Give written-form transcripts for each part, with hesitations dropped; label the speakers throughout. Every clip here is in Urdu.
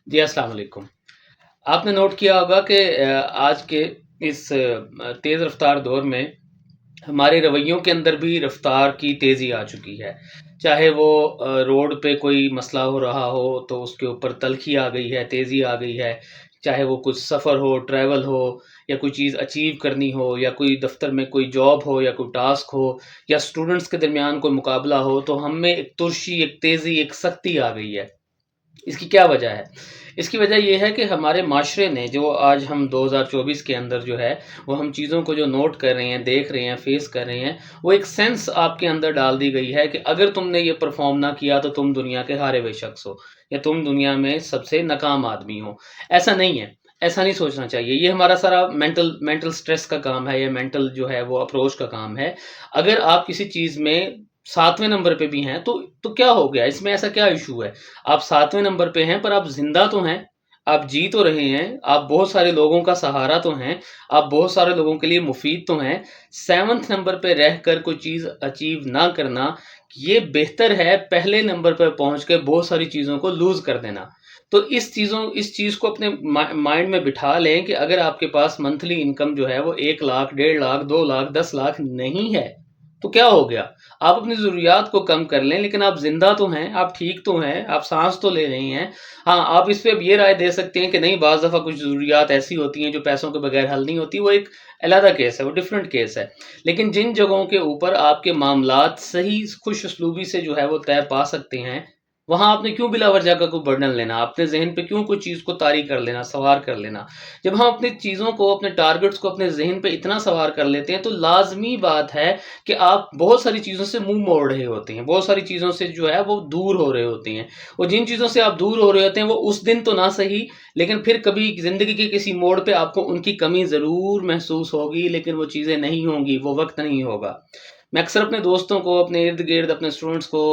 Speaker 1: جی السلام علیکم۔ آپ نے نوٹ کیا ہوگا کہ آج کے اس تیز رفتار دور میں ہمارے رویوں کے اندر بھی رفتار کی تیزی آ چکی ہے۔ چاہے وہ روڈ پہ کوئی مسئلہ ہو رہا ہو تو اس کے اوپر تلخی آ گئی ہے، تیزی آ گئی ہے۔ چاہے وہ کچھ سفر ہو، ٹریول ہو، یا کوئی چیز اچیو کرنی ہو، یا کوئی دفتر میں کوئی جاب ہو یا کوئی ٹاسک ہو، یا اسٹوڈنٹس کے درمیان کوئی مقابلہ ہو، تو ہم میں ایک ترشی، ایک تیزی، ایک سختی آ گئی ہے۔ اس کی کیا وجہ ہے؟ اس کی وجہ یہ ہے کہ ہمارے معاشرے نے جو آج ہم 2024 کے اندر جو ہے وہ ہم چیزوں کو جو نوٹ کر رہے ہیں، دیکھ رہے ہیں، فیس کر رہے ہیں، وہ ایک سینس آپ کے اندر ڈال دی گئی ہے کہ اگر تم نے یہ پرفارم نہ کیا تو تم دنیا کے ہارے ہوئے شخص ہو، یا تم دنیا میں سب سے ناکام آدمی ہو۔ ایسا نہیں ہے، ایسا نہیں سوچنا چاہیے۔ یہ ہمارا سارا مینٹل سٹریس کا کام ہے، یا مینٹل جو ہے وہ اپروچ کا کام ہے۔ اگر آپ کسی چیز میں 7ویں نمبر پہ بھی ہیں تو کیا ہو گیا؟ اس میں ایسا کیا ایشو ہے؟ آپ 7ویں نمبر پہ ہیں پر آپ زندہ تو ہیں، آپ جی تو رہے ہیں، آپ بہت سارے لوگوں کا سہارا تو ہیں، آپ بہت سارے لوگوں کے لیے مفید تو ہیں۔ 7ویں نمبر پہ رہ کر کوئی چیز اچیو نہ کرنا، یہ بہتر ہے پہلے نمبر پہ پہنچ کے بہت ساری چیزوں کو لوز کر دینا۔ تو اس چیز کو اپنے مائنڈ میں بٹھا لیں کہ اگر آپ کے پاس منتھلی انکم جو ہے وہ 1 لاکھ، 1.5 لاکھ، 2 لاکھ، 10 لاکھ نہیں ہے تو کیا ہو گیا؟ آپ اپنی ضروریات کو کم کر لیں، لیکن آپ زندہ تو ہیں، آپ ٹھیک تو ہیں، آپ سانس تو لے رہی ہیں۔ ہاں، آپ اس پہ اب یہ رائے دے سکتے ہیں کہ نہیں، بعض دفعہ کچھ ضروریات ایسی ہوتی ہیں جو پیسوں کے بغیر حل نہیں ہوتی، وہ ایک علیحدہ کیس ہے، وہ ڈفرینٹ کیس ہے۔ لیکن جن جگہوں کے اوپر آپ کے معاملات صحیح خوش اسلوبی سے جو ہے وہ طے پا سکتے ہیں، وہاں آپ نے کیوں بلا وجہ کا کوئی برڈن لینا؟ اپنے ذہن پہ کیوں کوئی چیز کو طاری کر لینا، سوار کر لینا؟ جب ہم اپنی چیزوں کو، اپنے ٹارگٹس کو اپنے ذہن پہ اتنا سوار کر لیتے ہیں تو لازمی بات ہے کہ آپ بہت ساری چیزوں سے منہ موڑ رہے ہوتے ہیں، بہت ساری چیزوں سے جو ہے وہ دور ہو رہے ہوتے ہیں۔ اور جن چیزوں سے آپ دور ہو رہے ہوتے ہیں وہ اس دن تو نہ صحیح، لیکن پھر کبھی زندگی کے کسی موڑ پہ آپ کو ان کی کمی ضرور محسوس ہوگی، لیکن وہ چیزیں نہیں ہوں گی، وہ وقت نہیں ہوگا۔ میں اکثر اپنے دوستوں کو، اپنے ارد گرد اپنے اسٹوڈنٹس کو،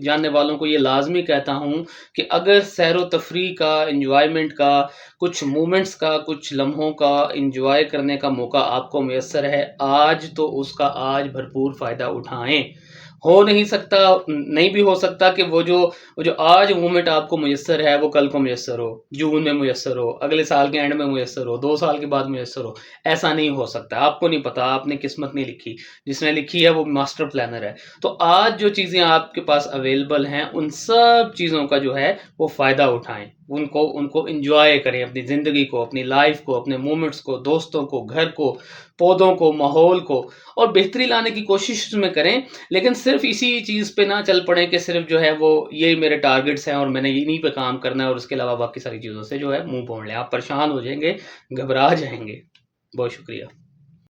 Speaker 1: جاننے والوں کو یہ لازمی کہتا ہوں کہ اگر سیر و تفریح کا، انجوائمنٹ کا، کچھ مومنٹس کا، کچھ لمحوں کا انجوائے کرنے کا موقع آپ کو میسر ہے آج، تو اس کا آج بھرپور فائدہ اٹھائیں۔ ہو نہیں سکتا، نہیں بھی ہو سکتا کہ وہ جو آج مومنٹ آپ کو میسر ہے وہ کل کو میسر ہو، جون میں میسر ہو، اگلے سال کے اینڈ میں میسر ہو، 2 سال کے بعد میسر ہو۔ ایسا نہیں ہو سکتا، آپ کو نہیں پتا، آپ نے قسمت نہیں لکھی، جس نے لکھی ہے وہ ماسٹر پلانر ہے۔ تو آج جو چیزیں آپ کے پاس اویلیبل ہیں ان سب چیزوں کا جو ہے وہ فائدہ اٹھائیں، ان کو انجوائے کریں، اپنی زندگی کو، اپنی لائف کو، اپنے مومنٹس کو، دوستوں کو، گھر کو، پودوں کو، ماحول کو، اور بہتری لانے کی کوشش اس میں کریں۔ لیکن صرف اسی چیز پہ نہ چل پڑیں کہ صرف جو ہے وہ یہ میرے ٹارگٹس ہیں اور میں نے انہی پہ کام کرنا ہے، اور اس کے علاوہ باقی ساری چیزوں سے جو ہے منہ موڑ لیں۔ آپ پریشان ہو جائیں گے، گھبرا جائیں گے۔ بہت شکریہ۔